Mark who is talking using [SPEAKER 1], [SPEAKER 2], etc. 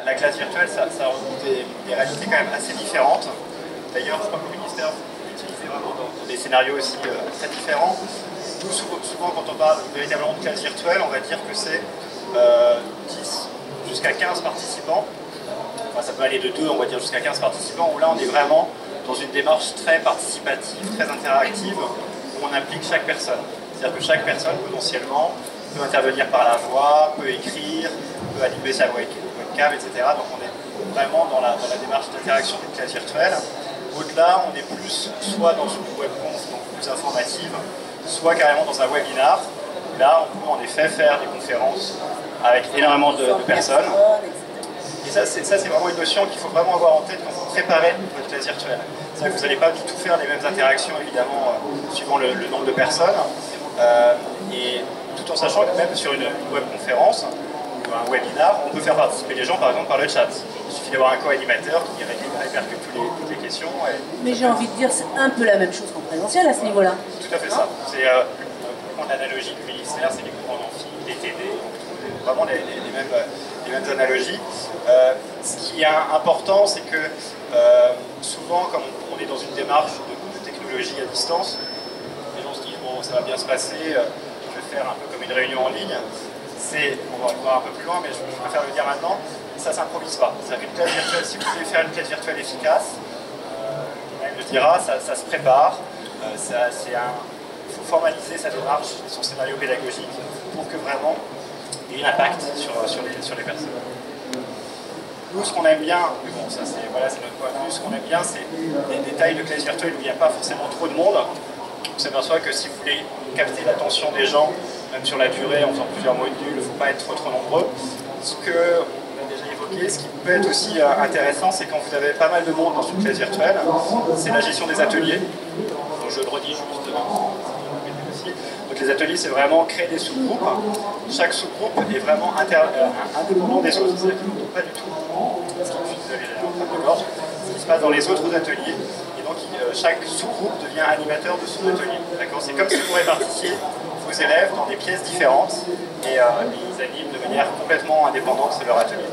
[SPEAKER 1] la classe virtuelle, ça regroupe des réalités quand même assez différentes. D'ailleurs, je crois que le ministère l'utilise vraiment dans des scénarios aussi très différents. Nous, souvent, quand on parle véritablement de classe virtuelle, on va dire que c'est 10 jusqu'à 15 participants. Enfin, ça peut aller de 2, on va dire, jusqu'à 15 participants, où là, on est vraiment dans une démarche très participative, très interactive, où on implique chaque personne. C'est-à-dire que chaque personne, potentiellement, peut intervenir par la voix, peut écrire, peut animer sa webcam, etc. Donc on est vraiment dans la démarche d'interaction d'une classe virtuelle. Au-delà, on est plus soit dans une webconf, donc plus informative, soit carrément dans un webinar. Là, on peut en effet faire des conférences avec énormément de personnes. Et ça, c'est vraiment une notion qu'il faut vraiment avoir en tête quand vous préparez votre classe virtuelle. C'est-à-dire que vous n'allez pas du tout faire les mêmes interactions, évidemment, suivant le nombre de personnes. Et tout en sachant que même sur une webconférence ou un webinar, on peut faire participer les gens, par exemple, par le chat. Il suffit d'avoir un co-animateur qui répercute toutes les questions.
[SPEAKER 2] Mais j'ai envie de dire, c'est un peu la même chose qu'en présentiel à ce niveau-là.
[SPEAKER 1] Tout à fait ça. C'est l'analogie du ministère, c'est les cours en amphi, les TD, donc vraiment les mêmes analogies. Ce qui est important, c'est que souvent, comme on est dans une démarche de technologie à distance, les gens se disent, bon, ça va bien se passer, je vais faire un peu comme une réunion en ligne. On va le voir un peu plus loin, mais je préfère le dire maintenant, ça ne s'improvise pas. C'est-à-dire qu'une classe virtuelle, si vous voulez faire une classe virtuelle efficace, elle le dira, ça se prépare, il faut formaliser sa démarche, son scénario pédagogique, pour que vraiment il y ait un impact sur les personnes. Nous, ce qu'on aime bien, mais bon, ça c'est notre point de vue, ce qu'on aime bien, c'est des détails de classe virtuelle où il n'y a pas forcément trop de monde. On s'aperçoit que si vous voulez capter l'attention des gens, même sur la durée, en faisant plusieurs modules, il ne faut pas être trop nombreux. Ce qu'on a déjà évoqué, ce qui peut être aussi intéressant, c'est quand vous avez pas mal de monde dans une classe virtuelle, c'est la gestion des ateliers. Donc je le redis juste. Donc les ateliers, c'est vraiment créer des sous-groupes. Chaque sous-groupe est vraiment indépendant des autres. C'est-à-dire qu'ils n'ont pas du tout ce qui se passe dans les autres ateliers. Et donc chaque sous-groupe devient animateur de son atelier. C'est comme si vous répartissiez vos élèves dans des pièces différentes et ils animent de manière complètement indépendante leur atelier.